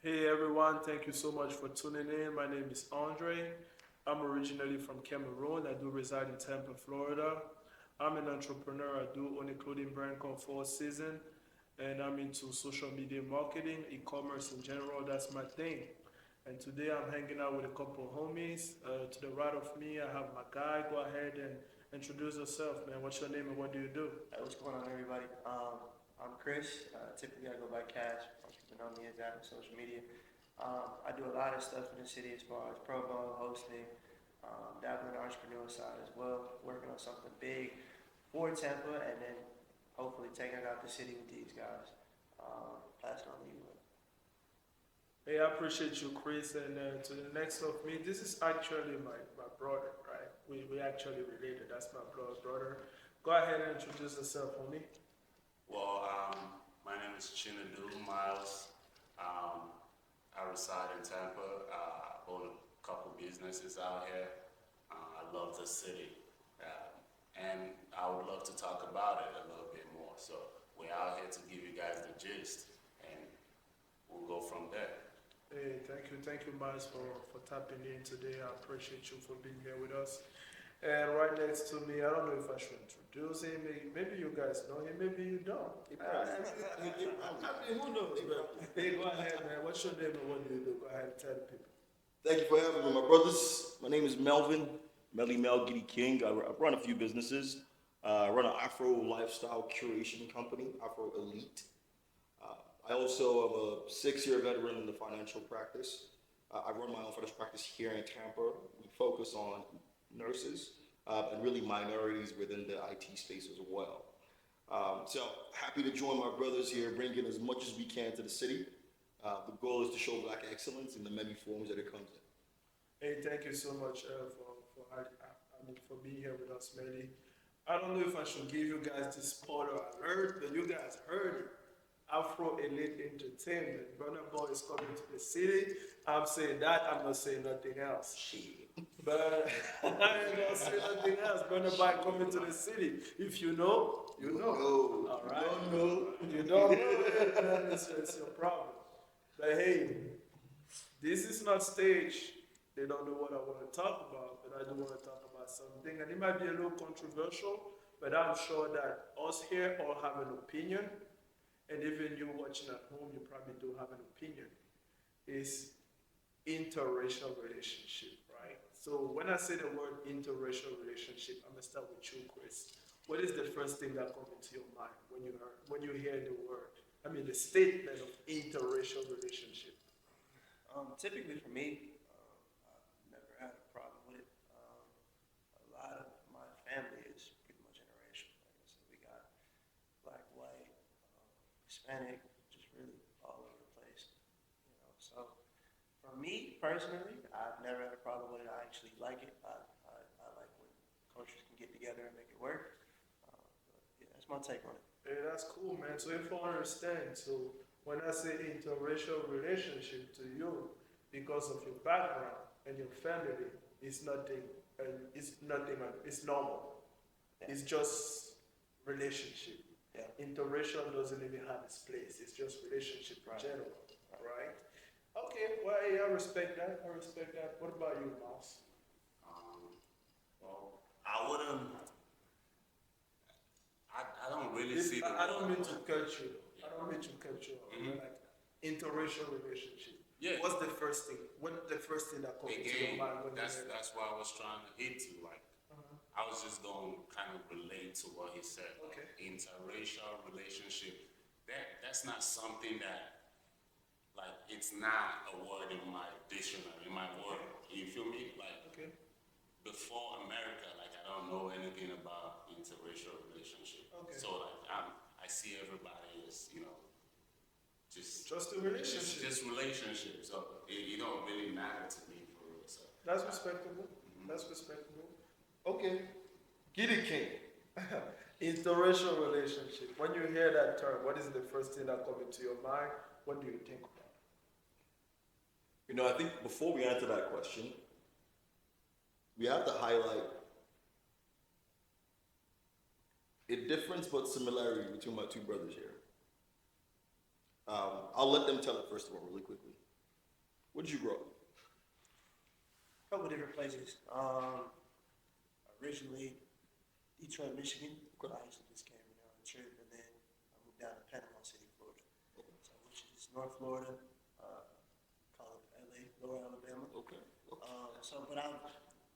Hey everyone, thank you so much for tuning in. My name is Andre. I'm originally from Cameroon. I do reside in Tampa, Florida. I'm an entrepreneur. I do own a clothing brand called Four Season, and I'm into social media marketing, e-commerce in general. That's my thing. And today I'm hanging out with a couple of homies. To the right of me, I have my guy. Go ahead and introduce yourself, man. What's your name and what do you do? Hey, what's going on, everybody? I'm Chris. Typically, I go by Cash. Most people know me as that on social media. I do a lot of stuff in the city as far as pro bono hosting, dabbling in the entrepreneur side as well, working on something big for Tampa, and then hopefully taking it out the city with these guys. Passing on to you. Hey, I appreciate you, Chris. And to the next of me, this is actually my brother, right? We actually related. That's my blood brother. Go ahead and introduce yourself, homie. Well, my name is Chinadu Myles. I reside in Tampa. I own a couple businesses out here. I love the city. And I would love to talk about it a little bit more. So we're out here to give you guys the gist, and we'll go from there. Hey, thank you, Miles, for tapping in today. I appreciate you for being here with us. And right next to me, I don't know if I should introduce him. Maybe you guys know him, maybe you don't. Who knows, man? Hey, go ahead, man. What's your name and what do you do? Go ahead and tell the people. Thank you for having me, my brothers. My name is Melvin, Melly Mel Giddy King. I run a few businesses. I run an Afro lifestyle curation company, Afro Elite. I also am a 6-year veteran in the financial practice. I run my own financial practice here in Tampa. We focus on nurses and really minorities within the IT space as well. So happy to join my brothers here, bring in as much as we can to the city. The goal is to show Black excellence in the many forms that it comes in. Hey, thank you so much for being here with us, Melly. I don't know if I should give you guys the spoiler alert, but you guys heard it. Afro Elite Entertainment. Burna Boy is coming to the city. I'm saying that. I'm not saying nothing else. But I ain't gonna say nothing else. Burna Boy coming to the city. If you know, you know. All right. Don't know. You don't know. Then it's your problem. But hey, this is not stage. They don't know what I want to talk about, but I do want to talk about something, and it might be a little controversial, but I'm sure that us here all have an opinion, and even you watching at home, you probably do have an opinion. Is interracial relationship, right? So when I say the word interracial relationship, I'm gonna start with you, Chris. What is the first thing that comes into your mind when you hear the word? I mean, the statement of interracial relationship. Typically, for me, I've never had a problem with it. A lot of my family is pretty much interracial. Like I said, we got black, white, Hispanic, just really all over the place. So for me personally, I've never had a problem with it. I actually like it. I like when cultures can get together and make it work. But yeah, that's my take on it. Hey, that's cool, man. So if I understand, so when I say interracial relationship to you, because of your background and your family, it's nothing. It's normal. Yeah. It's just relationship. Yeah. Interracial doesn't even have its place. It's just relationship in Right. general, right? Okay. Well, yeah, I respect that. I respect that. What about you, Mouse? Well, I wouldn't. I don't really see the. I don't mean to cut you. I don't mean to cut you off. Mhm. Like interracial relationship. Yeah. What's the first thing? What's the first thing that comes to your Again, mind when that's you hear that? that's why I was trying to hit you. Like, I was just going to kind of relate to what he said. Okay. Interracial relationship. That's not something that, like, it's not a word in my dictionary, in my word. You feel me? Like, Okay. before America, like, I don't know anything about interracial relationship. Okay. So like, I see everybody as, Just a relationship. just relationship. So it don't really matter to me for real. So That's respectable. That's respectable. Okay. Giddy King. Interracial relationship. When you hear that term, what is the first thing that comes into your mind? What do you think about? I think before we answer that question, we have to highlight a difference but similarity between my two brothers here. I'll let them tell it first of all, really quickly. Where did you grow up? A couple different places. Originally, Detroit, Michigan. Okay. I actually just came here on a trip, and then I moved down to Panama City, Florida. So, which is North Florida, call it LA, Lower Alabama. Okay. But I'm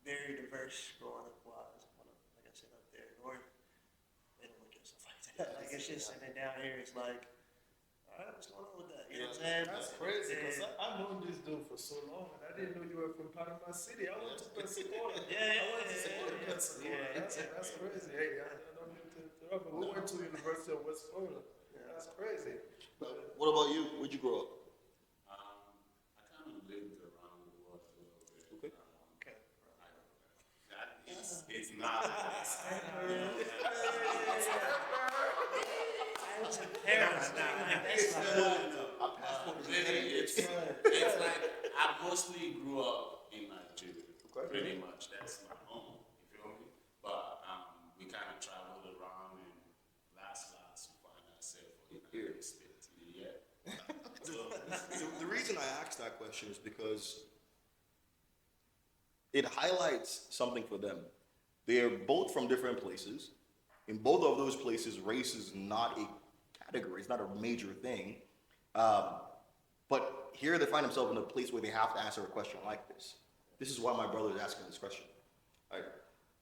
very diverse growing up wise. Kind of, like I said, up there north, they don't look at stuff like that. Like it's just, and then down here, it's like, all right, what's going on with that? You know what I'm saying? That's crazy, because I've known this dude for so long, and I didn't know you were from Panama City. I went to Pensacola. I went to Pensacola. That's crazy. Hey, I don't mean to interrupt, but we went to University of West Florida. That's crazy. What about you? Where'd you grow up? I kind of lived around the world a little bit. Okay. Okay. It's not. Paris now. That's Really, it's like I mostly grew up in Nigeria. Okay. Pretty much, that's my home. You feel me? But we kind of traveled around, and last we find ourselves in the United States. Yeah. So the reason I asked that question is because it highlights something for them. They are both from different places. In both of those places, race is not a category. It's not a major thing. But here they find themselves in a place where they have to answer a question like this. This is why my brother is asking this question. All right.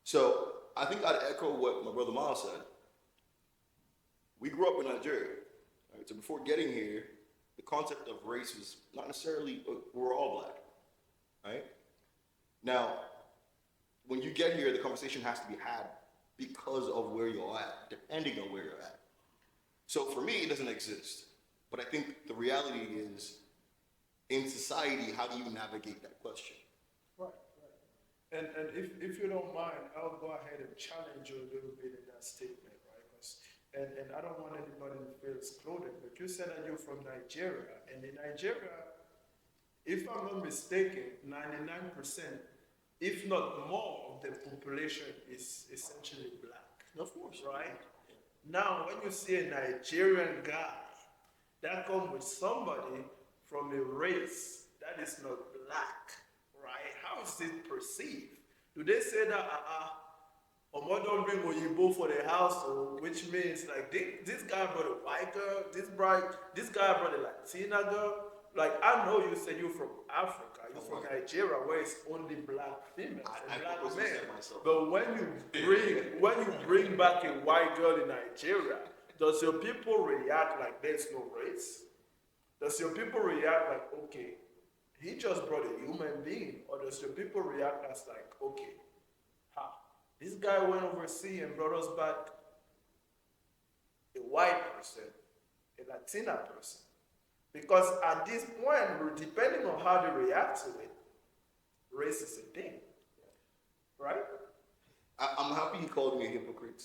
So I think I'd echo what my brother Myles said. We grew up in Nigeria. Right? So before getting here, the concept of race was not necessarily we're all black. Right? Now, when you get here, the conversation has to be had because of where you're at, depending on where you're at. So for me, it doesn't exist. But I think the reality is, in society, how do you navigate that question? Right. And if you don't mind, I'll go ahead and challenge you a little bit in that statement, right? And I don't want anybody to feel excluded, but you said that you're from Nigeria, and in Nigeria, if I'm not mistaken, 99%, if not more, of the population is essentially black. Of course. Right? Now, when you see a Nigerian guy, that comes with somebody from a race that is not black, right? How is it perceived? Do they say that, Omo don't bring Oyibo for the household, which means like this guy brought a white girl, this guy brought a Latina girl. Like, I know you said you're from Africa, you're from Nigeria, where it's only black females and black men. But when you bring back a white girl in Nigeria, does your people react like there's no race? Does your people react like, okay, he just brought a human being? Or does your people react as like, okay, this guy went overseas and brought us back a white person, a Latina person? Because at this point, depending on how they react to it, race is a thing, right? I'm happy he called me a hypocrite.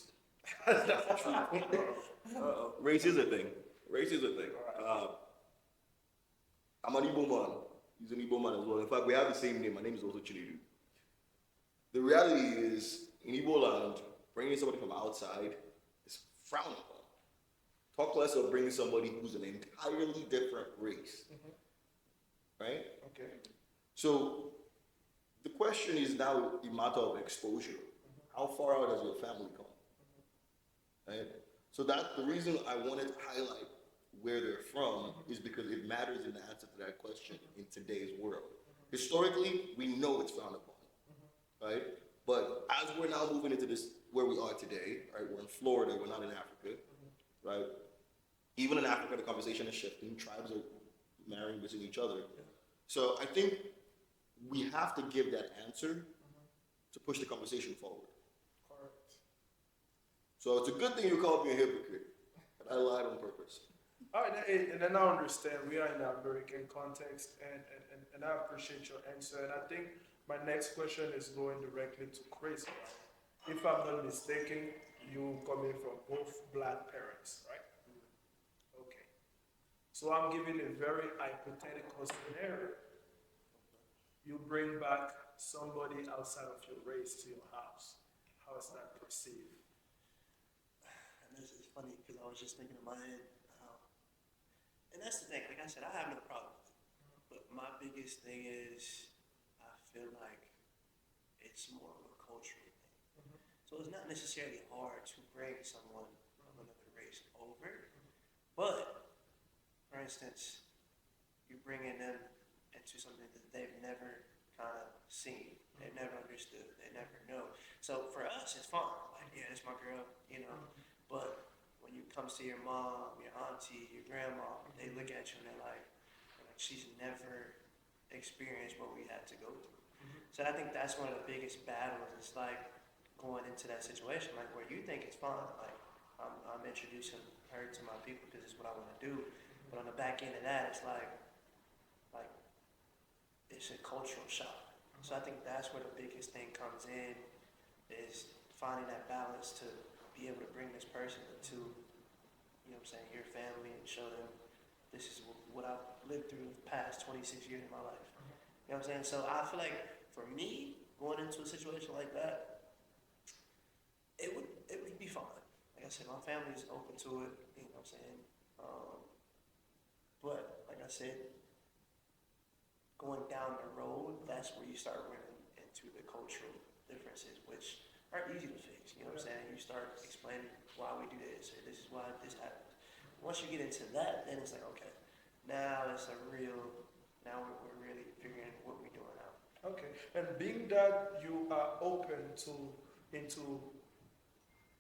Race is a thing. Race is a thing. I'm an Igbo man. He's an Igbo man as well. In fact, we have the same name. My name is also Chinedu. The reality is, in Igbo land, bringing somebody from outside is frowned upon. Talk less of bringing somebody who's an entirely different race. Right? Okay. So the question is now a matter of exposure. How far out does your family come? Right? So that's the reason I wanted to highlight where they're from is because it matters in the answer to that question in today's world. Historically, we know it's frowned upon, right? But as we're now moving into this, where we are today, right? We're in Florida, we're not in Africa, right? Even in Africa, the conversation is shifting. Tribes are marrying between each other. So I think we have to give that answer to push the conversation forward. Correct. So it's a good thing you called me a hypocrite, but I lied on purpose. All right, and then I understand we are in the American context, and I appreciate your answer. And I think my next question is going directly to Chris. Right? If I'm not mistaken, you coming from both black parents, right? Okay. So I'm giving a very hypothetical scenario. You bring back somebody outside of your race to your house. How is that perceived? And this is funny because I was just thinking in my head, and that's the thing. Like I said, I have no problem with it. But my biggest thing is I feel like it's more of a cultural thing. So it's not necessarily hard to bring someone of another race over, but for instance, you're bringing them into something that they've never kind of seen, they've never understood, they never know. So for us, it's fun. Like, yeah, that's my girl, you know. But when you comes to your mom, your auntie, your grandma, they look at you and they're like she's never experienced what we had to go through. So I think that's one of the biggest battles. It's like going into that situation, like where you think it's fun, like I'm introducing her to my people because it's what I want to do. But on the back end of that, it's like it's a cultural shock. So I think that's where the biggest thing comes in, is finding that balance to be able to bring this person into, you know what I'm saying, your family, and show them this is what I've lived through the past 26 years of my life. You know what I'm saying? So I feel like for me, going into a situation like that, it would be fun. Like I said, my family's open to it, you know what I'm saying? But like I said, going down the road, that's where you start running into the cultural differences, which are easy to fix. You know what I'm saying? You start explaining why we do this, or this is why this happens. Once you get into that, then it's like, okay, now we're really figuring what we're doing now. Okay, and being that you are open into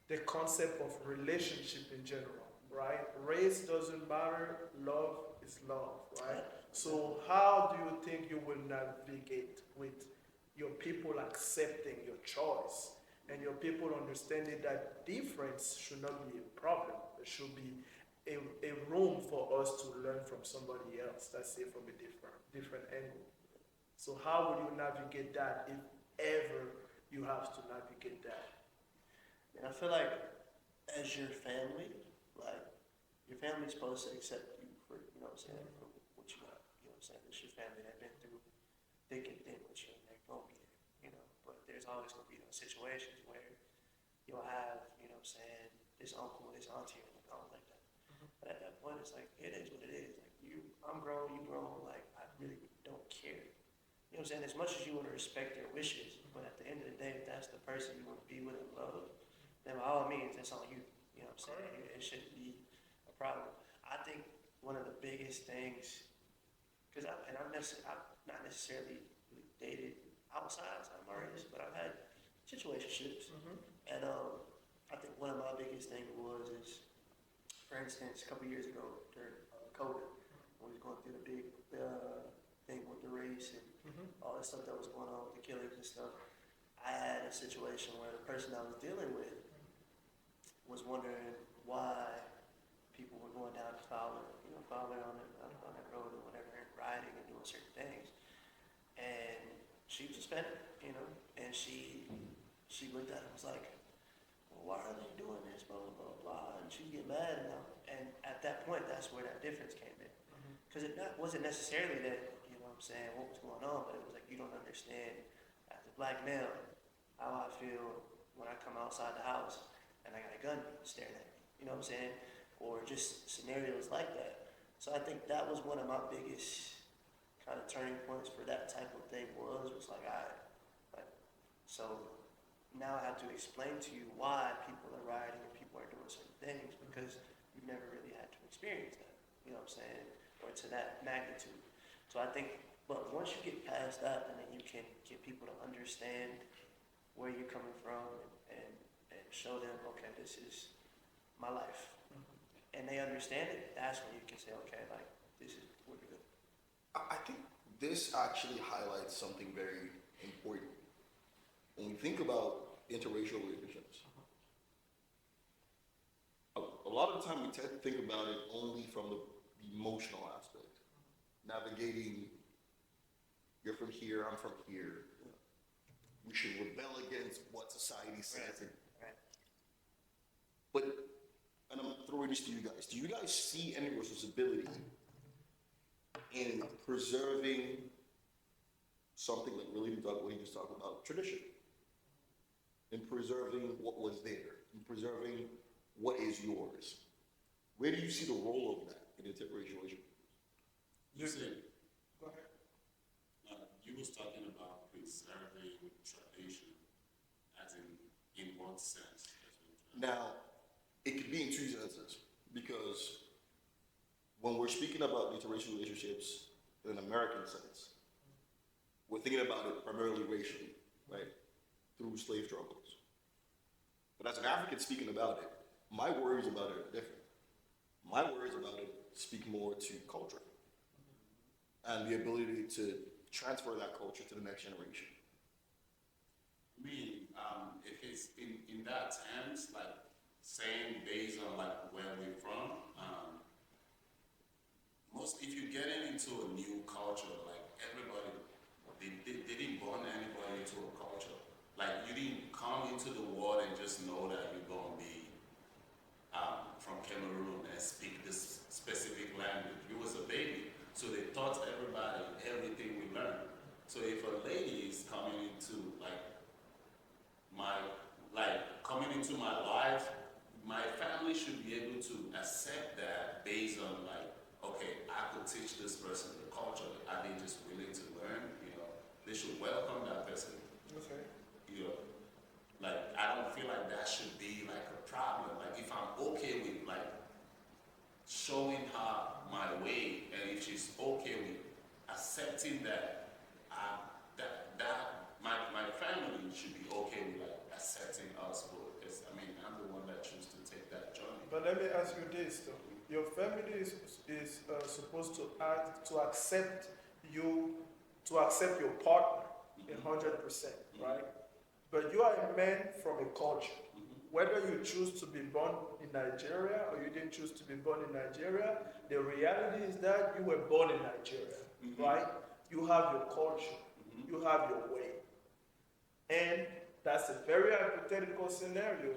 the concept of relationship in general, right? Race doesn't matter, love is love, right? So how do you think you will navigate with your people accepting your choice and your people understanding that difference should not be a problem? There should be a room for us to learn from somebody else, let's say from a different angle. So how will you navigate that if ever you have to navigate that? And I feel like as your family, like your family's supposed to accept you for, you know what I'm saying, for what you got. You know what I'm saying? It's your family that been through thick and thin with you, and they're gonna be there, you know. But there's always gonna be those situations where you'll have, you know what I'm saying, this uncle, this auntie, and I don't like that. But at that point, it's like, it is what it is. Like I'm grown, you grown, like I really don't care. You know what I'm saying? As much as you want to respect their wishes, but at the end of the day, if that's the person you want to be with and love, then by all means, it's on you. You know what I'm saying? It shouldn't be a problem. I think one of the biggest things, because I'm not necessarily dated outside my race, but I've had situationships, and I think one of my biggest things is, for instance, a couple years ago during COVID, when we was going through the big thing with the race and all that stuff that was going on with the killings and stuff, I had a situation where the person I was dealing with was wondering why people were going down to Fowler on that road or whatever, and riding and doing certain things. And she was Hispanic, you know, and she looked at it and was like, well, why are they doing this, blah, blah, blah, blah, and she'd get mad, and at that point, that's where that difference came in. Because it wasn't necessarily that, you know what I'm saying, what was going on, but it was like, you don't understand, as a black male, how I feel when I come outside the house and I got a gun staring at me, you know what I'm saying? Or just scenarios like that. So I think that was one of my biggest kind of turning points for that type of thing was like, so now I have to explain to you why people are rioting and people are doing certain things, because you've never really had to experience that, you know what I'm saying, or to that magnitude. So I think, but once you get past that, and then you can get people to understand where you're coming from and show them, okay, this is my life, and they understand it, that's when you can say, okay, like, this is, we're good. I think this actually highlights something very important. When we think about interracial relationships, a lot of the time we tend to think about it only from the emotional aspect. Navigating, you're from here, I'm from here. We should rebel against what society says. Right. But, and I'm throwing this to you guys, do you guys see any responsibility in preserving something like what he just talked about, tradition? In preserving what was there, in preserving what is yours. Where do you see the role of that in interracial relationships? You see, Go ahead. preserving tradition, as in what sense? Now, it could be in two senses because when we're speaking about interracial relationships in an American sense, we're thinking about it primarily racially, right? Through slave struggles. But as an African speaking about it, my worries about it are different. My worries about it speak more to culture and the ability to transfer that culture to the next generation. I mean, if it's in that terms, like saying based on like where we're from, most if you're getting into a new culture, like everybody, they didn't born anybody into a culture. Like you didn't come into the world and just know that you're gonna be from Cameroon and speak this specific language. You was a baby, so they taught everybody everything we learned. So if a lady is coming into coming into my life, my family should be able to accept that based on like, okay, I could teach this person the culture. Are they just willing to learn? You know, they should welcome that person. Okay. You know, like I don't feel like that should be like a problem. Like if I'm okay with like showing her my way, and if she's okay with accepting that, my family should be okay with like accepting us both. Because I mean, I'm the one that choose to take that journey. But let me ask you this though. Your family is supposed to accept you, to accept your partner 100%, right? But you are a man from a culture. Whether you choose to be born in Nigeria or you didn't choose to be born in Nigeria, the reality is that you were born in Nigeria, right? You have your culture, you have your way. And that's a very hypothetical scenario.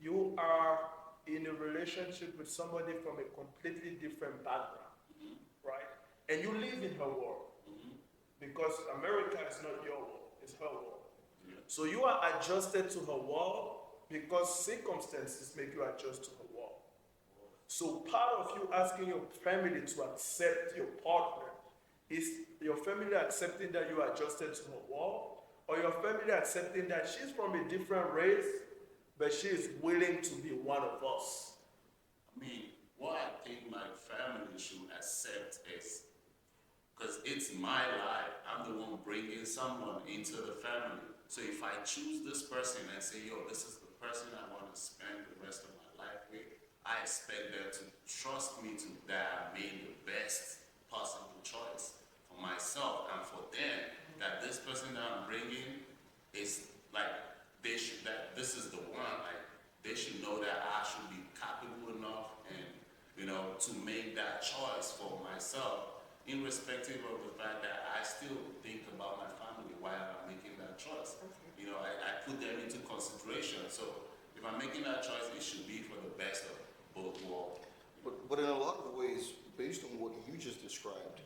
You are in a relationship with somebody from a completely different background, right? And you live in her world. Because America is not your world, it's her world. So you are adjusted to her world because circumstances make you adjust to her world. So part of you asking your family to accept your partner is your family accepting that you are adjusted to her world, or your family accepting that she's from a different race, but she is willing to be one of us. I mean, what I think my family should accept is, because it's my life, I'm the one bringing someone into the family. So if I choose this person and say, yo, this is the person I want to spend the rest of my life with, I expect them to trust me to that I made the best possible choice for myself and for them, that this person that I'm bringing is like, that this is the one, like they should know that I should be capable enough and, you know, to make that choice for myself, irrespective of the fact that I still think about my family while I'm making that choice. You know, I put them into consideration. So if I'm making that choice, it should be for the best of both worlds. But in a lot of ways, based on what you just described,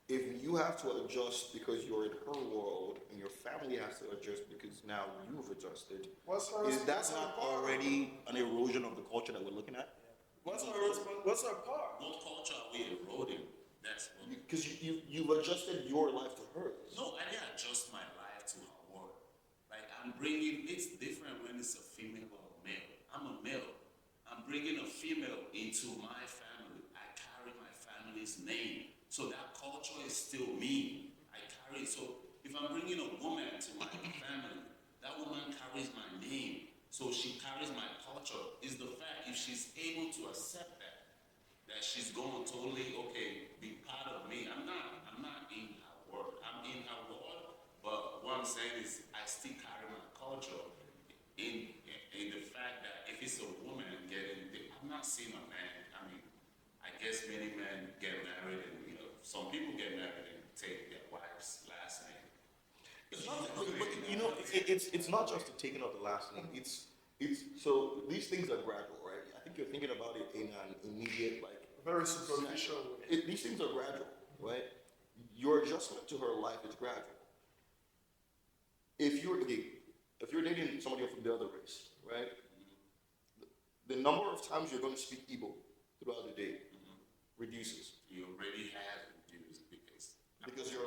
if you have to adjust because you're in her world and your family has to adjust because now you've adjusted, is that not already an erosion of the culture that we're looking at? What's her part? What culture are we eroding? That's what. Because you've adjusted your life to hers. No, I didn't adjust my life to her world. Like I'm bringing, it's different when it's a female or a male. I'm a male. I'm bringing a female into my family. I carry my family's name. So that culture is still me. I carry it. So if I'm bringing a woman to my family, that woman carries my name. So she carries my culture. Is the fact if she's able to accept that she's going to totally, okay, be part of me. I'm not in her world. I'm in her world. But what I'm saying is I still carry my culture in the fact that if it's a woman I'm not seeing a man. I mean, I guess many men get married and, you know, some people get married and take their wife's last name. It's not, but you know, it's not just the taking of the last name. It's so these things are gradual, right? I think you're thinking about it in an immediate, like Very superficial. these things are gradual, right? Your adjustment to her life is gradual. If you're dating somebody from the other race, right? The number of times you're going to speak Igbo throughout the day reduces. You already have reduced because Because you're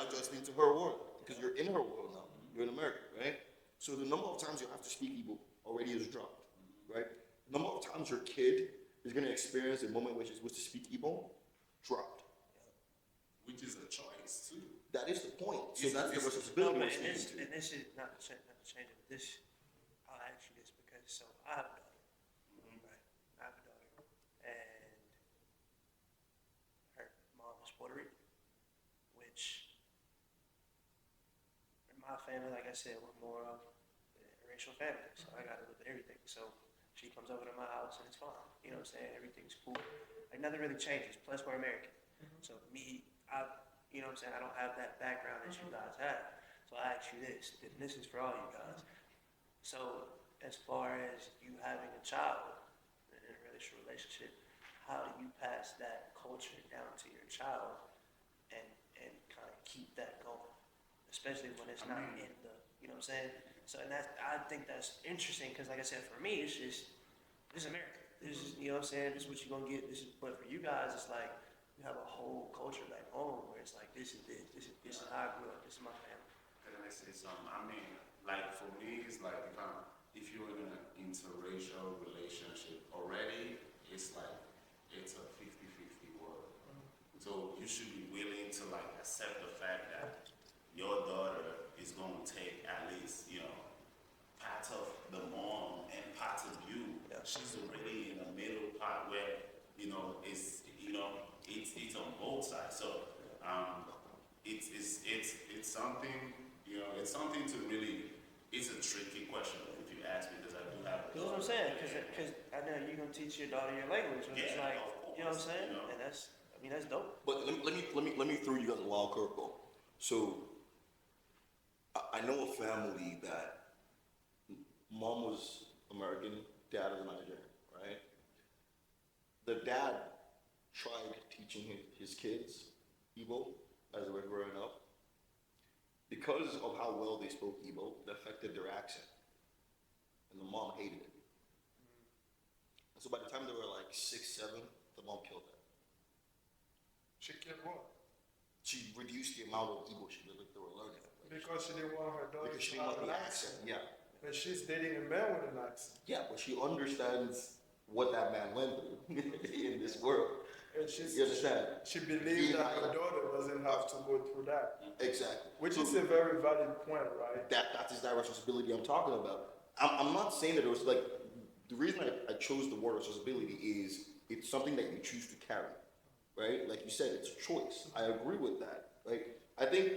adjusting to her world. because you're in her world now. You're in America, right? So the number of times you have to speak Igbo already is dropped, right? The number of times your kid is going to experience a moment where she's supposed to speak Igbo, dropped. Which is a choice too. That is the point. So that's the No, responsibility but we're and speaking to. this is not to change it. This, I'll ask you this because so I have a daughter, right? I have a daughter, and her mom is Puerto Rican, which in my family, like I said, we're more of an interracial family, so I got to live with everything. So she comes over to my house and it's fine. You know what I'm saying? Everything's cool. Like nothing really changes. Plus we're American. So me, you know what I'm saying? I don't have that background that you guys have. So I ask you this, and this is for all you guys. So as far as you having a child in a interracial relationship, how do you pass that culture down to your child and kind of keep that going? Especially when it's not in the, you know what I'm saying? So and that's, I think that's interesting because like I said, for me, it's just, this is America. This is, you know what I'm saying? This is what you're gonna get. This is, but for you guys, it's like, you have a whole culture back home where it's like, this is how I grew up, this is my family. Can I say something? I mean, like for me, it's like if you're in an interracial relationship already, it's like it's a 50-50 world. So you should be willing to like accept the fact that your daughter is going to take at least, you know, part of the mom and part of you. Yeah. She's already in the middle part where, you know, it's on both sides. So it's something, you know, it's something to really, it's a tricky question if you ask me, because I do have. That's what I'm saying, because I know you're gonna teach your daughter your language, and it's Yeah, like, of course, you know what I'm saying? you know. And that's, I mean, that's dope. But let me throw you guys a wild curveball. So I know a family that mom was American, dad is Nigerian, right? The dad tried teaching his kids Igbo as they were growing up. Because of how well they spoke Igbo, it affected their accent. And the mom hated it. And so by the time they were like 6, 7, the mom killed them. She killed what? She reduced the amount of Igbo they were learning. Because she didn't want her daughter Because she to didn't have want an the accent. accent. Yeah. But she's dating a man with an accent. Yeah, but she understands what that man went through in this world. And You understand? she believes that her daughter doesn't have to go through that. Exactly. Which So is a very valid point, right? that is that responsibility I'm talking about. I'm not saying that it was like, the reason I chose the word responsibility is it's something that you choose to carry, right? Like you said, it's a choice. I agree with that, right? I think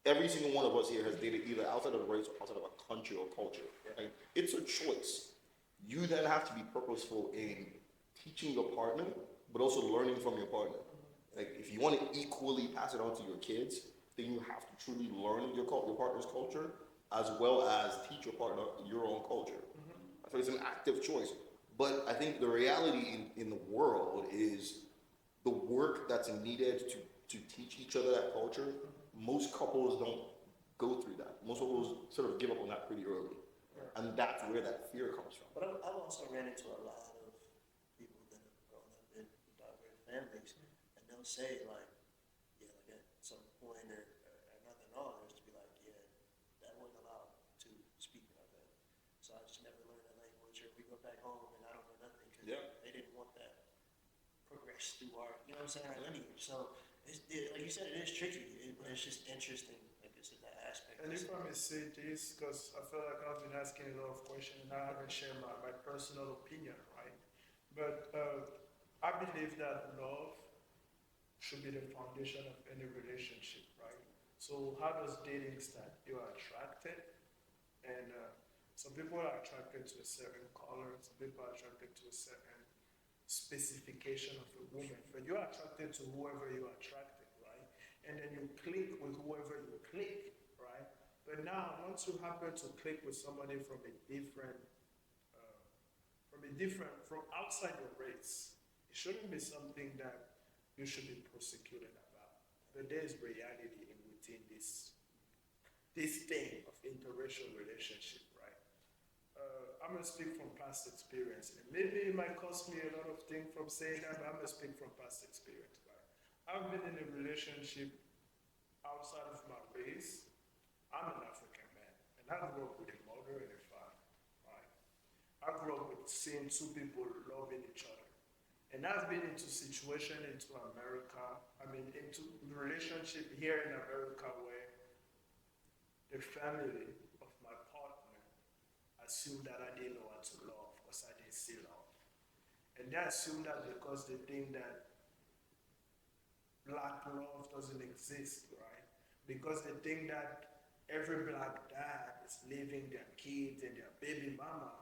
every single one of us here has dated either outside of the race or outside of a country or culture, right? It's a choice. You then have to be purposeful in teaching your partner, but also learning from your partner. Like if you want to equally pass it on to your kids, then you have to truly learn your partner's culture as well as teach your partner your own culture. So it's an active choice. But I think the reality in the world is the work that's needed to teach each other that culture. Most couples don't go through that. Most couples sort of give up on that pretty early. And that's where that fear comes from. But I've also ran into a lot of people that have grown up in diverse families, and they'll say like, yeah, like at some point or nothing on, there's to be like, yeah, that wasn't allowed to speak in our family. So I just never learned that language, or we go back home and I don't know nothing because they didn't want that progress through our, you know what I'm saying, our lineage. So like you said, it is tricky, but it's just interesting, like I said, that aspect. And if I may say this, because I feel like I've been asking a lot of questions and I haven't shared my personal opinion, right? But I believe that love should be the foundation of any relationship, right? So how does dating start? You are attracted, and some people are attracted to a certain color, some people are attracted to a certain specification of a woman, but you're attracted to whoever you're attracted, right? And then you click with whoever you click, right? But now, once you happen to click with somebody from outside your race, it shouldn't be something that you should be prosecuted about. But there is reality in within this thing of interracial relationship, right? I'm gonna speak from past experience, and maybe it might cost me a lot of things from saying that, but I'm gonna speak from past experience, right? I've been in a relationship outside of my race I'm an African man, and I grew up with a mother and a father. Right? I grew up with seeing two people loving each other. And I've been into situation into America, into relationship here in America where the family of my partner assumed that I didn't know how to love because I didn't see love. And they assume that because they think that black love doesn't exist, right? Because they think that every black dad is leaving their kids and their baby mama,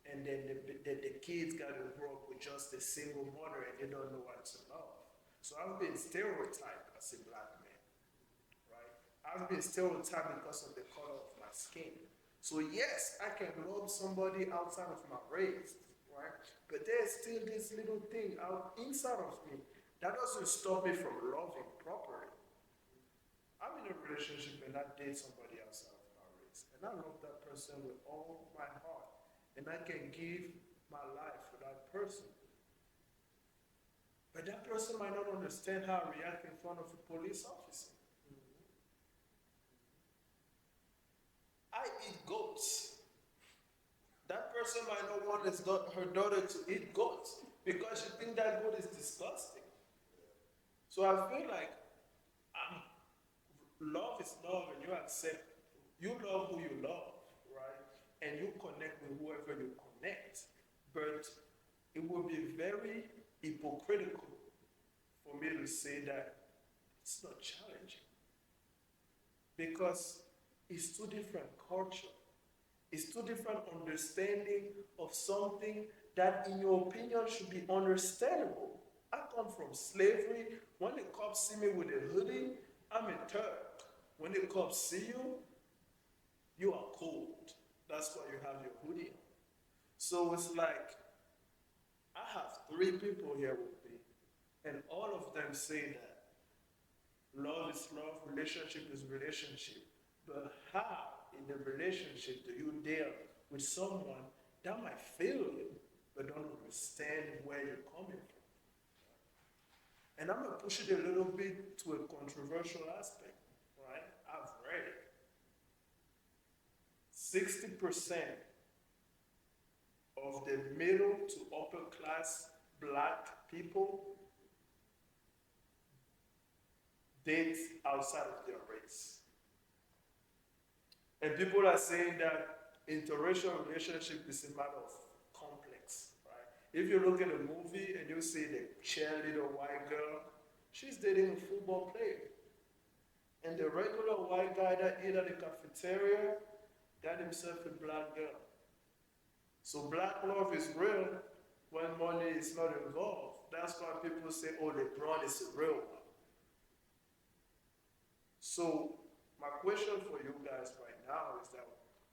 and then the kids got to grow up with just a single mother and they don't know what to love. So I've been stereotyped as a black man, right? I've been stereotyped because of the color of my skin. So yes, I can love somebody outside of my race, right? But there's still this little thing out inside of me that doesn't stop me from loving properly. I'm in a relationship and I date somebody outside of my race, and I love that person with all my heart. And I can give my life for that person. But that person might not understand how I react in front of a police officer. I eat goats. That person might not want her daughter to eat goats because she thinks that goat is disgusting. So I feel like love is love, and you accept, you love who you love. And you connect with whoever you connect. But it would be very hypocritical for me to say that it's not challenging. Because it's two different cultures. It's two different understanding of something that, in your opinion, should be understandable. I come from slavery. When the cops see me with a hoodie, I'm a Turk. When the cops see you, you are cold. That's why you have your hoodie on. So it's like, I have 3 people here with me, and all of them say that love is love, relationship is relationship. But how in the relationship do you deal with someone that might feel you, but don't understand where you're coming from? And I'm gonna push it a little bit to a controversial aspect, right? I've read it. 60% of the middle to upper class black people date outside of their race. And people are saying that interracial relationship is a matter of complex, right? If you look at a movie and you see the cheerleader white girl, she's dating a football player. And the regular white guy that ate at the cafeteria got himself a black girl. So black love is real when money is not involved. That's why people say, oh, LeBron is a real one. So my question for you guys right now is that,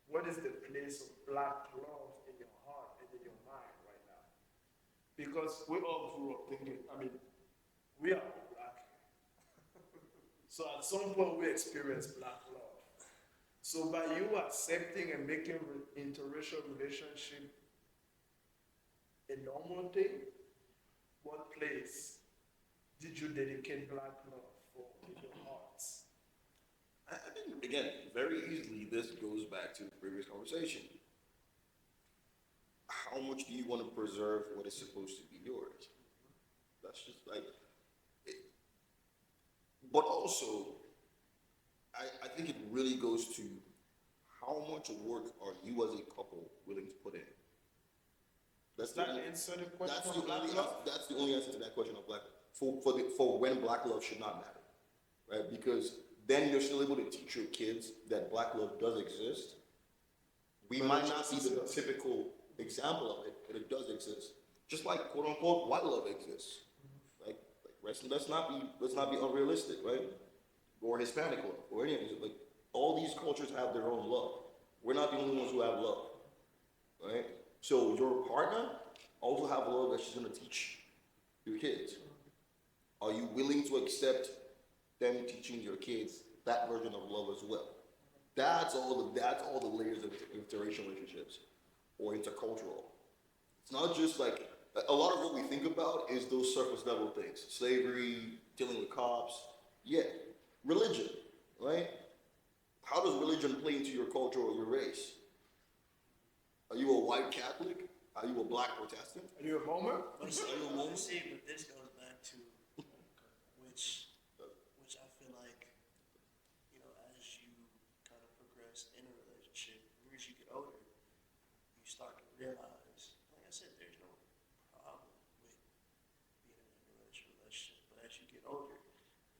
what is the place of black love in your heart and in your mind right now? Because we all grew up thinking, we are all black. So at some point we experience black love. So by you accepting and making interracial relationship a normal thing, what place did you dedicate black love for in your hearts? I think, again, very easily, this goes back to the previous conversation. How much do you want to preserve what is supposed to be yours? That's just like it. But also, I think it really goes to how much work are you as a couple willing to put in? That's the only answer to black love. That's the only answer to that question of black for when black love should not matter, right? Because then you're still able to teach your kids that black love does exist. We might not see the typical example of it, but it does exist. Just like quote unquote white love exists. Like let's not be unrealistic, right? Or Hispanic love, or anything. Like all these cultures have their own love. We're not the only ones who have love, right? So your partner also have love that she's gonna teach your kids. Are you willing to accept them teaching your kids that version of love as well? That's all the layers of interracial relationships or intercultural. It's not just like a lot of what we think about is those surface level things: slavery, dealing with cops, yeah, religion, right? how does religion play into your culture or your race? Are you a white Catholic? Are you a black Protestant? Are you a Mormon? But see, but this goes back to which I feel like, you know, as you kind of progress in a relationship, as you get older, you start to realize, like I said, there's no problem with being in a relationship. But as you get older,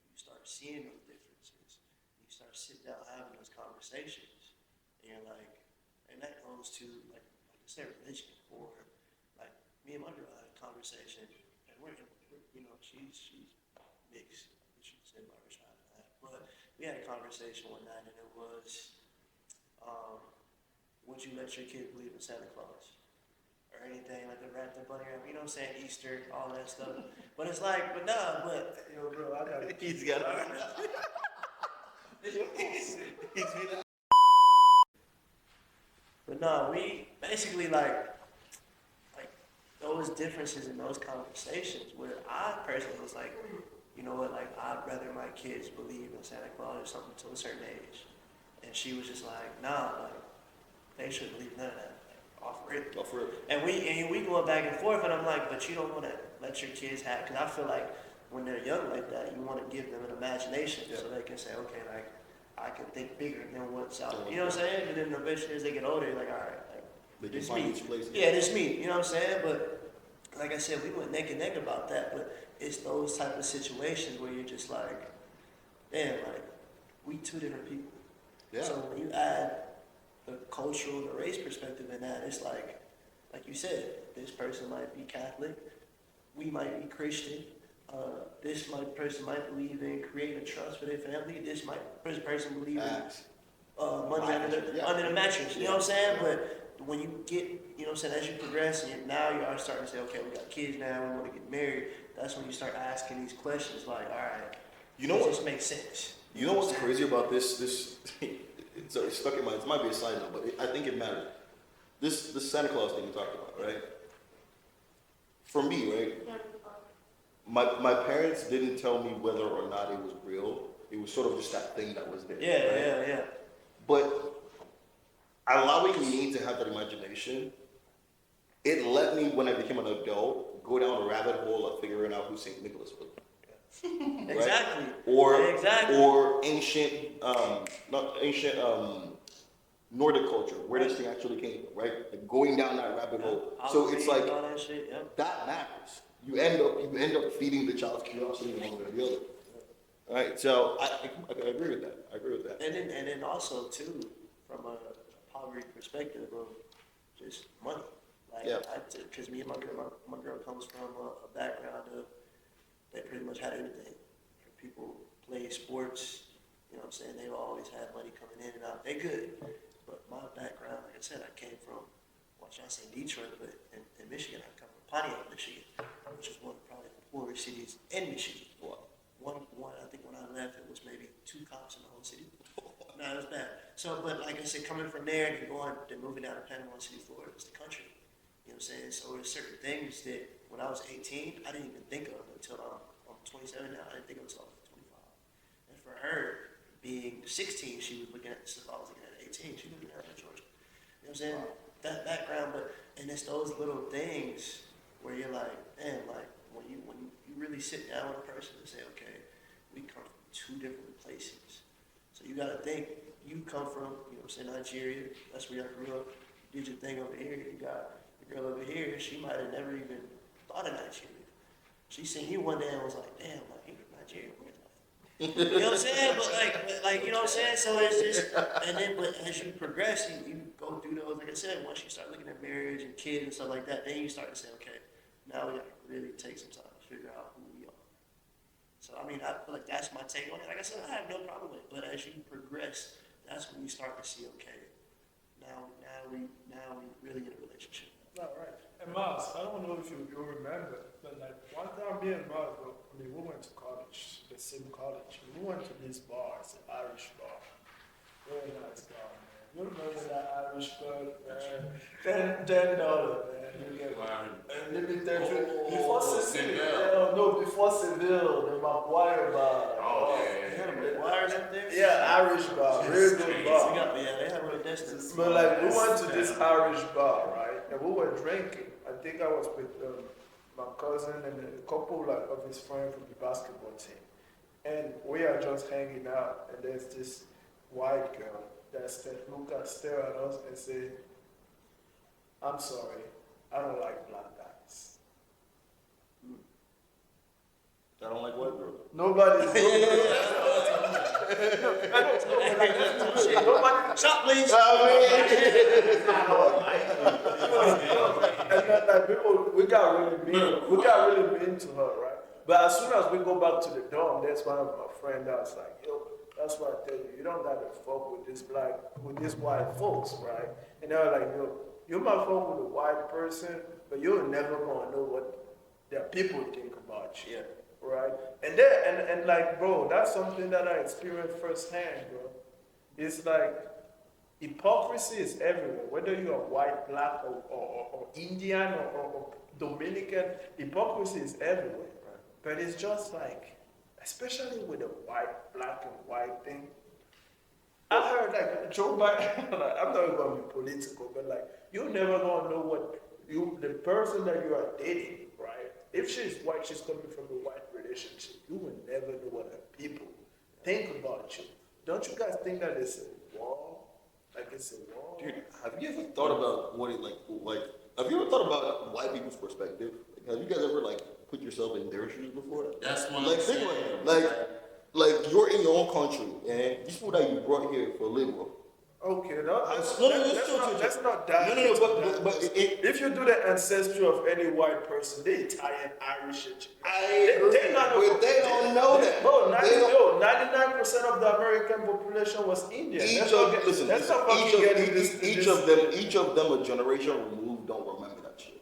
you start seeing those differences. You start sitting down having those conversations, and you're like, and that goes to like I said, religion, or like me and my girl had a conversation, and we're you know, she's mixed, she's in my side of that, but we had a conversation one night, and it was, would you let your kid believe in Santa Claus? Or anything like the wrap the bunny up, you know what I'm saying, Easter, all that stuff. But it's like, but nah, but Yo, bro, I got He's got But no, we basically like those differences in those conversations where I personally was like, you know what, like I'd rather my kids believe in Santa Claus or something to a certain age. And she was just like, nah, like they shouldn't believe none of that. Like, off rip. And we going back and forth, and I'm like, but you don't want to let your kids have, because I feel like when they're young like that, you want to give them an imagination so they can say, okay, like I can think bigger than what's out there. You know what I'm saying? And then eventually as they get older, you're like, all right, like, this me. Yeah, this me. You know what I'm saying? But like I said, we went neck and neck about that. But it's those type of situations where you're just like, damn, like we two different people. Yeah. So when you add the cultural and the race perspective in that, it's like you said, this person might be Catholic, we might be Christian. This person might believe in creating a trust for their family. This person believe in money under the mattress. You know what I'm saying? But when you get, you know what I'm saying, as you progress and now you are starting to say, okay, we got kids now, we want to get married. That's when you start asking these questions like, all right, you know what? This makes sense. You know what's crazy about this? It's stuck in my. It might be a side note, but I think it matters. This Santa Claus thing you talked about, right? For me, right? My parents didn't tell me whether or not it was real. It was sort of just that thing that was there. Yeah. But allowing me to have that imagination, it let me, when I became an adult, go down a rabbit hole of figuring out who St. Nicholas was. Right? Exactly. Or ancient, not ancient, Nordic culture, where this thing actually came from, right? Like going down that rabbit hole. So it's like that matters. You end up feeding the child's curiosity one way or the other. All right, so I agree with that. And then also too, from a poverty perspective of just money. Like, because me and my girl comes from a background of they pretty much had everything. People play sports, you know what I'm saying? They've always had money coming in and out. They good. But my background, like I said, I came from, well, I say Detroit, but in Michigan, I come from Pontiac, Michigan, which is one of probably the poorest cities in Michigan. One, I think when I left, it was maybe 2 cops in the whole city. No, it was bad. So, but like I said, coming from there and moving down to Panama City, Florida, it's the country. You know what I'm saying? So there's certain things that when I was 18, I didn't even think of until I'm 27 now. I didn't think of until I was 25. And for her, being 16, she was looking at stuff I was looking at 18. She was looking at Georgia. You know what I'm saying? That background, and it's those little things where you're like, man, like when you really sit down with a person and say, okay, we come from 2 different places. So you got to think, you come from, you know what I'm saying, Nigeria. That's where I grew up. You did your thing over here. You got the girl over here. She might have never even thought of Nigeria. She seen you one day and was like, damn, like, you from Nigeria. You know what I'm saying? But like, you know what I'm saying? So it's just, and then, but as you progress, you go through those, like I said, once you start looking at marriage and kids and stuff like that, then you start to say, okay, now we got to really take some time to figure out who we are. So, I mean, I feel like that's my take on it. Like I said, I have no problem with it, but as you progress, that's when you start to see, okay, now we really in a relationship. All right. And Myles, I don't know if you remember, but like one time me and Myles, we went to college, the same college. We went to this bar, it's an Irish bar. Very nice bar, man. You remember that Irish club, man? $10, man. And let me tell you, before Oh, Seville, Seville. no, before Seville, the Maguire bar. Oh, yeah. They had a wires up there? Yeah, Irish bar, really good They bar. got, yeah, they have a distance. But like we went to this Irish bar, right? And we were drinking. I think I was with my cousin and a couple like of his friends from the basketball team. And we are just hanging out, and there's this white girl that stare at us and say, "I'm sorry, I don't like black guys." I don't like white girls. Nobody. Nobody. Shot, please. And then, like, people, we got really mean to her, right? But as soon as we go back to the dorm, there's one of my friends that's like, yo, that's why I tell you, you don't gotta fuck with these white folks, right? And they're like, yo, you might fuck with a white person, but you're never gonna know what their people think about you. Yeah. Right? And then, and like, bro, that's something that I experienced firsthand, bro. It's like, hypocrisy is everywhere. Whether you're white, black, or Indian, or Dominican, hypocrisy is everywhere. Right? But it's just like, especially with the white, black, and white thing. I heard like Joe Biden, like, I'm not going to be political, but like, you're never going to know what the person that you are dating, right? If she's white, she's coming from a white relationship. You will never know what her people think about you. Don't you guys think that it's a wall? Like it's a wall? Dude, have you ever thought about what it like? Have you ever thought about white people's perspective? Like, have you guys ever like put yourself in their shoes before? That's one Like I'm think saying. about it. Like you're in your own country, and these people that you brought here for labor. Okay, let's not dive into that. But if you do the ancestry of any white person, they Italian, Irish, and I agree, but they don't know that. Bro, They don't- 99% of the American population was Indian. Each Let's of not get- listen, let's not fucking each get of into this- each this- of them a generation removed don't remember that shit.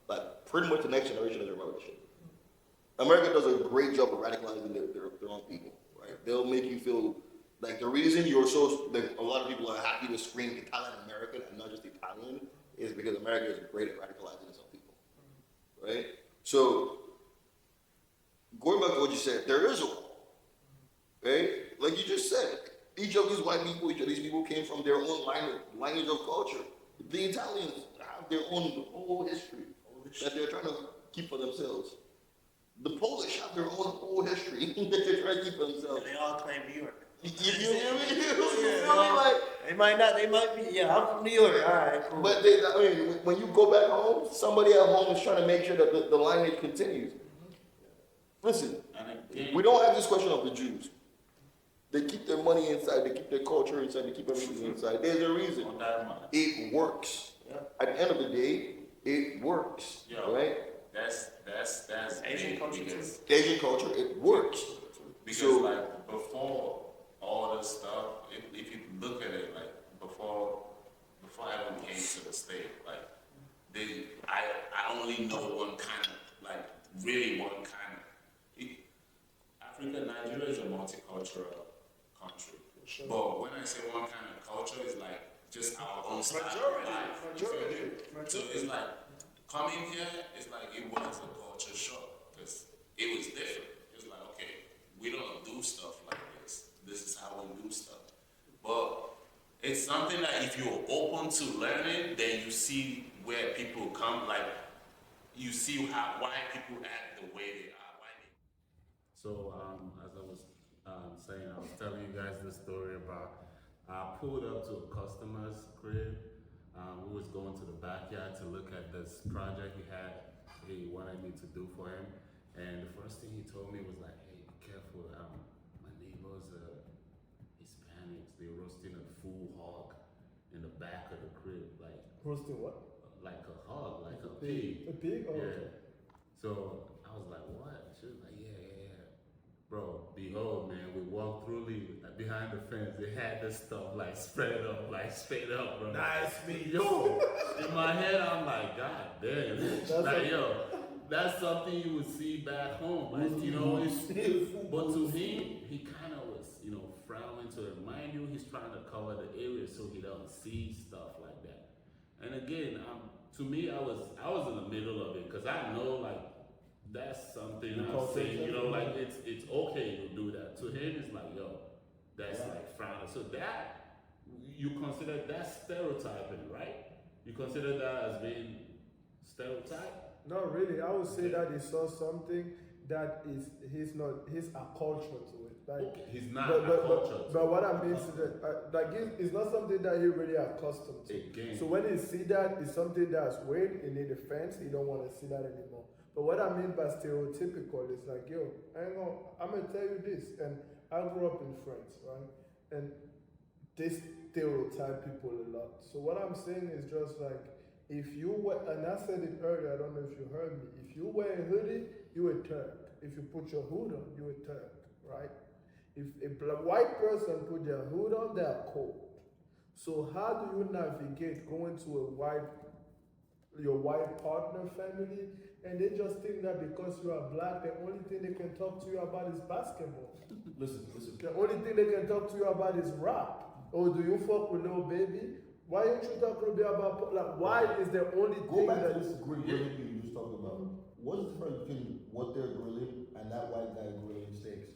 Like pretty much the next generation doesn't remember that shit. America does a great job of radicalizing their own people, right? They'll make you feel like the reason you're so like a lot of people are happy to scream Italian American and not just Italian is because America is great at radicalizing some people, right? So going back to what you said, there is a wall, right? Like you just said, each of these white people, each of these people came from their own lineage of culture. The Italians have their own whole history that they're trying to keep for themselves. The Polish have their own whole history that they're trying to keep for themselves. They all claim New York. You feel me? Like, They might be, yeah, I'm from New York, all right, cool. but I mean, when you go back home, somebody at home is trying to make sure that the lineage continues. Listen, we don't have this question of the Jews. They keep their money inside, they keep their culture inside, they keep everything inside. There's a reason. It works. At the end of the day, it works. Yo, right? That's Asian big culture because, Asian culture, it works. because So- like before all this stuff, if you look at it like before everyone came to the state, like I only know one kind of like really one kind of Africa, Nigeria is a multicultural country. Sure. But when I say one kind of culture, it's like just our own style of Majority, life. majority. So it's like coming here, it's like it was a culture shock because it was different. It's like, okay, we don't do stuff like this. This is how we do stuff. But it's something that if you're open to learning, then you see where people come, like you see why people act the way they are. So, as I was saying, I was telling you guys this story about I pulled up to a customer's crib. We was going to the backyard to look at this project he wanted me to do for him. And the first thing he told me was like, "Hey, be careful. My neighbors are Hispanics. They're roasting a full hog in the back of the crib, like Roasting what? like a hog, like a pig." A pig? Oh, Yeah. okay. So I was like, "What?" She was like, "Yeah. Bro, behold, man, we walked through behind the fence. They had this stuff like spread up, like straight up, bro. Nice meat. Yo, in my head, I'm like, God damn. Like, yo, that's something you would see back home. Like, you know, but to him, he kind of was, frowning to remind you he's trying to cover the area so he doesn't see stuff like that. And again, I'm to me, I was in the middle of it because I know like that's something You I've call seen. You know, transcending? like it's okay to do that. To him, it's like yo, that's Yeah. like frowning. So that you consider that stereotyping, right? You consider that as being stereotype? Not really. I would say Okay. that he saw something that he's a culture to it. Like, Okay, he's not but, but, cultured. but what I mean is that like it's not something that he really accustomed to. Again. So when he see that, it's something that's weird in his defense. He don't want to see that anymore. But what I mean by stereotypical is like, yo, I'm gonna tell you this, and I grew up in France, right? And they stereotype people a lot. So what I'm saying is just like, if you wear, and I said it earlier, I don't know if you heard me. If you wear a hoodie, you a Turk. If you put your hood on, you a Turk, right? If a white person put their hood on, they are cold. So how do you navigate going to your white partner family, and they just think that because you are black, the only thing they can talk to you about is basketball. Listen. The only thing they can talk to you about is rap. Or do you fuck with Lil Baby? Why don't you talk a little bit about, like, why is the only Go thing back that to this grilling thing you just talked about. What's the difference between what they're grilling and that white guy grilling steaks?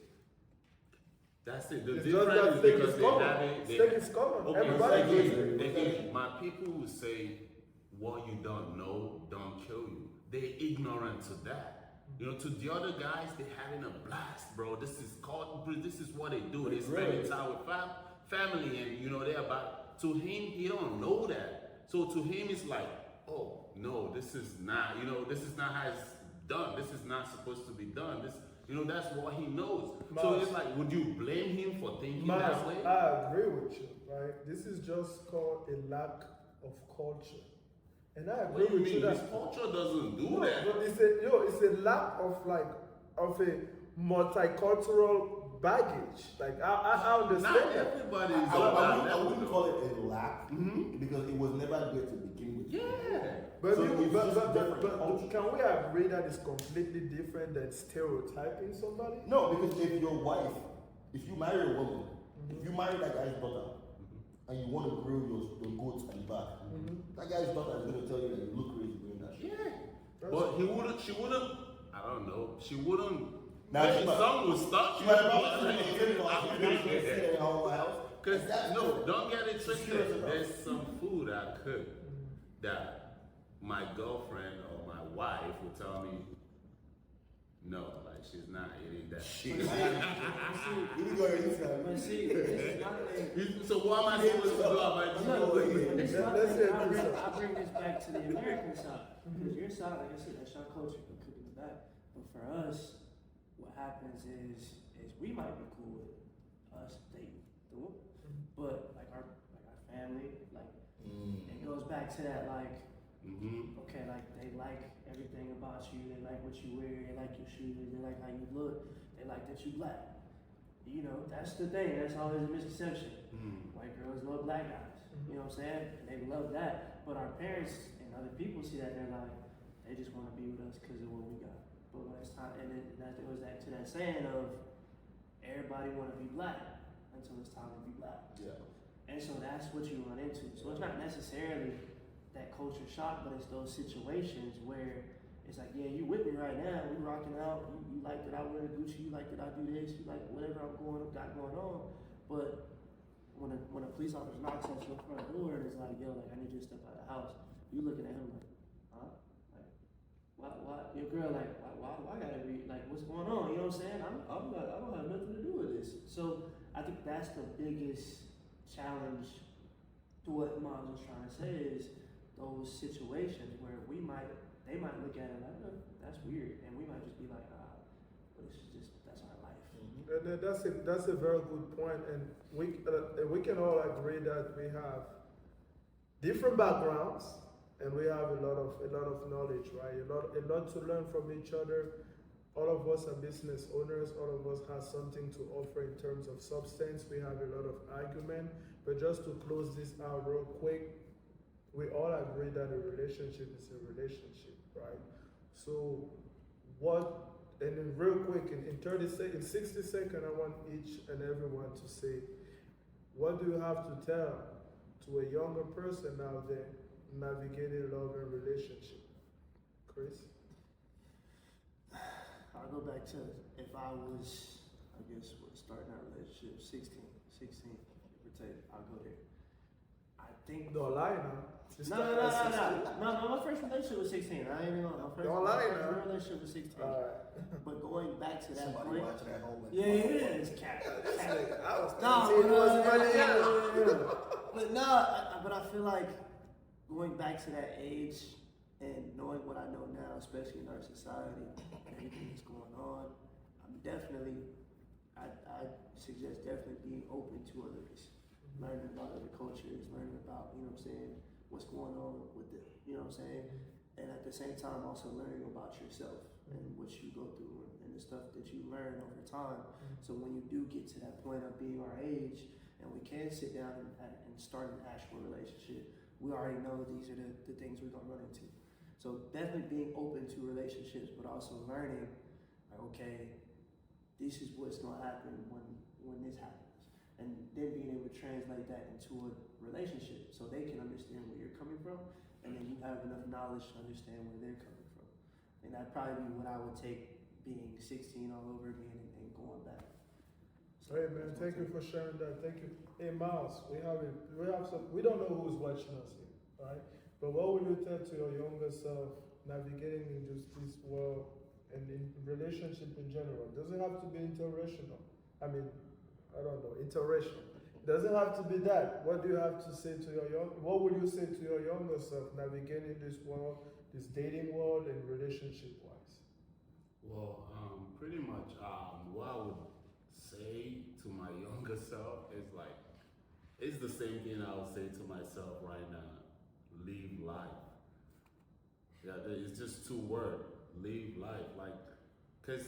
That's it. The It's just difference that is steak because is they common. have it. Steak is common. Okay, Everybody again, knows it. again, my people will say, what you don't know don't kill you. They're ignorant to that. You know, to the other guys, they're having a blast, bro. This is what they do. They're spending time with family, and you know, they're about. To him, he don't know that. So to him, it's like, oh no, this is not. You know, this is not how it's done. This is not supposed to be done. This, you know, that's what he knows. So Miles. it's like, would you blame him for thinking that way? Miles, I agree with you, right? This is just called a lack of culture. And I agree What do you with you mean? that His culture doesn't do no, that. but it's a lack of a multicultural baggage. Like I understand Not that. everybody is I wouldn't call it a lack because it was never there to begin with. Yeah. But, So you, it's but, just but, different but culture. can we agree that it's completely different than stereotyping somebody? No, because if your wife, if you marry a woman, if you marry that guy's daughter, and you want to grill your goats at the back, that guy's daughter is going to tell you that you look crazy doing that shit. Yeah. But she wouldn't, I don't know, she wouldn't. Now, Maybe she might- some would stop. She might have probably said it in her own house. Because, That's no, good. don't get it She's curious twisted. enough. There's some food I cook that my girlfriend or my wife would tell me, no, like she's not eating that. Shit. You be going inside. But see, this is my thing. So what am I supposed to do about Look, but this is my Let's thing. say I bring this back to the American side. Because your side, like I said, that's your culture, you cook in the back. But for us, what happens is we might be cool with us dating the woman. But like our family, like it goes back to that like okay, like they like everything about you, they like what you wear, they like your shoes, they like how you look, they like that you black. You know, that's the thing, that's always a misconception. White girls love black guys. You know what I'm saying? And they love that. But our parents and other people see that and they're like, they just want to be with us because of what we got. But when it's time, and then that goes back to that saying of everybody want to be black until it's time to be black. Yeah. And so that's what you run into. So it's not necessarily that culture shock, but it's those situations where it's like, yeah, you with me right now, we rocking out, you like that I wear Gucci, you like that I do this, you like whatever got going on. But when a police officer knocks at your front door and is like, yo, like I need you to step out of the house, you looking at him like, huh? Like, why your girl like, why I gotta be like, what's going on? You know what I'm saying? I don't have nothing to do with this. So I think that's the biggest challenge to what Miles was trying to say is those situations where they might look at it like, oh, that's weird, and we might just be like, but it's just that's our life. That's a very good point, and we can all agree that we have different backgrounds and we have a lot of knowledge, right? A lot to learn from each other. All of us are business owners. All of us have something to offer in terms of substance. We have a lot of argument, but just to close this out real quick, we all agree that a relationship is a relationship, right? So and then real quick, in 60 seconds, I want each and everyone to say, what do you have to tell to a younger person out there navigating love and relationship? Chris? I'll go back to if I was, I guess, starting our relationship 16, give or take, I'll go there. I think. Don't lie now. No, my first relationship was 16. I ain't even know. My first relationship was 16. But going back to that Somebody point. watching at home. Yeah, it's cat. I was But I feel like going back to that age and knowing what I know now, especially in our society and everything that's going on, I'm definitely, I suggest definitely being open to others, learning about other cultures, learning about, you know what I'm saying, what's going on with it, you know what I'm saying? And at the same time, also learning about yourself and what you go through and the stuff that you learn over time. So when you do get to that point of being our age and we can sit down and start an actual relationship, we already know these are the things we're gonna run into. So definitely being open to relationships, but also learning, like, okay, this is what's gonna happen when this happens. And then being able to translate that into a relationship so they can understand where you're coming from, and then you have enough knowledge to understand where they're coming from. And that'd probably be what I would take being 16 all over again and going back. So hey man, thank you for sharing that. Thank you. Hey Myles, we have some. We don't know who's watching us here, right? But what would you tell to your younger self navigating in just this world and in relationship in general? Does it have to be interracial? I mean, I don't know, interracial. Does it have to be that? What do you have to say to what would you say to your younger self navigating this world, this dating world and relationship wise? Well, pretty much what I would say to my younger self is like, it's the same thing I would say to myself right now. Live life. Yeah, it's just 2 words. Live life. Like, cause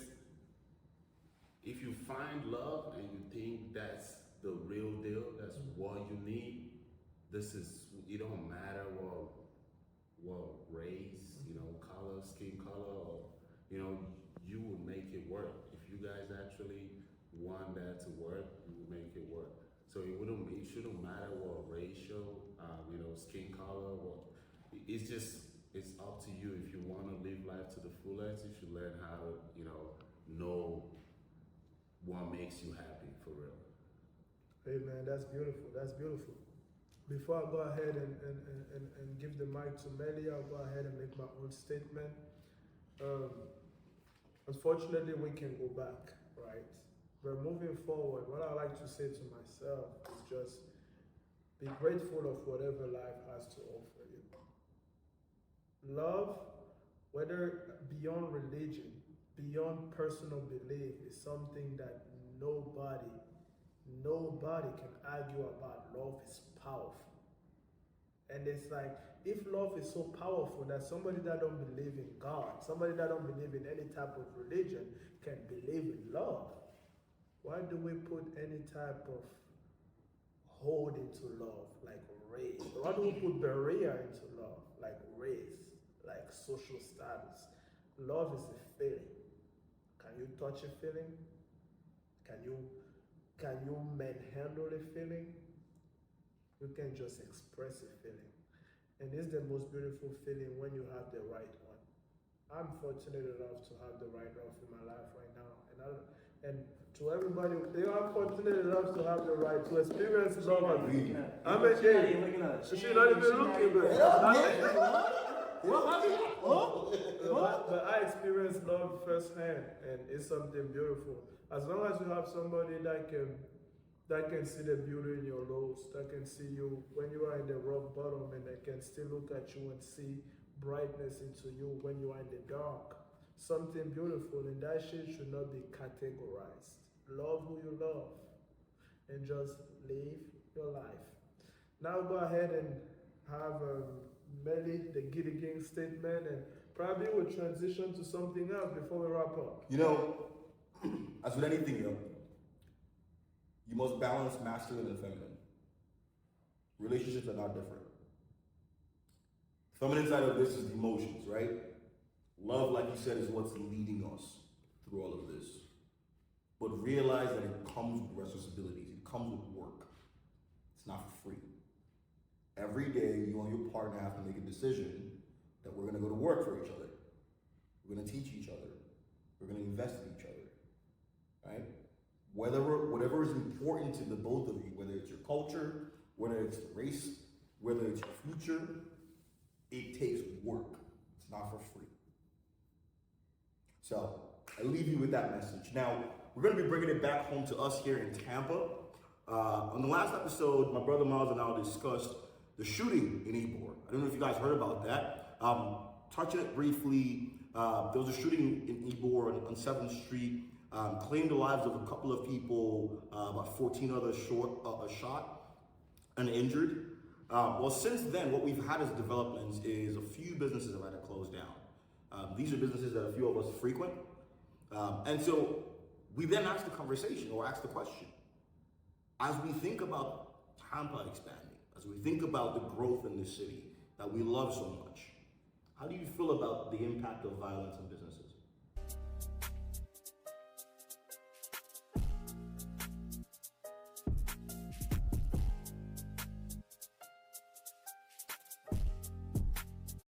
if you find love and you think that's the real deal, that's what you need, it don't matter what race, color, skin color, or, you will make it work. If you guys actually want that to work, you will make it work. So it shouldn't matter what racial, skin color, it's up to you. If you want to live life to the fullest, you should learn how to, know what makes you happy for real. Hey man, that's beautiful. That's beautiful. Before I go ahead and give the mic to Melly, I'll go ahead and make my own statement. Unfortunately, we can go back, right? But moving forward, what I like to say to myself is just be grateful of whatever life has to offer you. Love, whether beyond religion, beyond personal belief, is something that nobody can argue about. Love is powerful. And it's like, if love is so powerful that somebody that don't believe in God, somebody that don't believe in any type of religion can believe in love, why do we put any type of hold into love, like race? Why do we put barrier into love, like race, like social status? Love is a feeling. Can you touch a feeling? Can you manhandle a feeling? You can just express a feeling. And it's the most beautiful feeling when you have the right one. I'm fortunate enough to have the right love in my life right now. And to everybody, I'm fortunate enough to have the right to experience love. I'm a gay. She's not even looking, but I experienced love firsthand, and it's something beautiful. As long as you have somebody that can see the beauty in your lows, that can see you when you are in the rock bottom, and they can still look at you and see brightness into you when you are in the dark. Something beautiful, and that shit should not be categorized. Love who you love, and just live your life. Now go ahead and have Melly, the Giddy Gang statement, and probably we'll transition to something else before we wrap up. As with anything, you must balance masculine and feminine. Relationships are not different. Feminine side of this is the emotions, right? Love, like you said, is what's leading us through all of this. But realize that it comes with responsibilities. It comes with work. It's not for free. Every day, you and your partner have to make a decision that we're going to go to work for each other. We're going to teach each other. We're going to invest in each other, right? Whatever is important to the both of you, whether it's your culture, whether it's the race, whether it's your future, it takes work. It's not for free. So I leave you with that message. Now, we're going to be bringing it back home to us here in Tampa. On the last episode, my brother Myles and I discussed the shooting in Ybor. I don't know if you guys heard about that. Touching it briefly, there was a shooting in Ybor on 7th Street, claimed the lives of a couple of people, about 14 others shot and injured. Well, since then, what we've had as developments is a few businesses have had to close down. These are businesses that a few of us frequent. And so we then asked the conversation or asked the question, as we think about Tampa expanding, as we think about the growth in this city that we love so much, how do you feel about the impact of violence in business?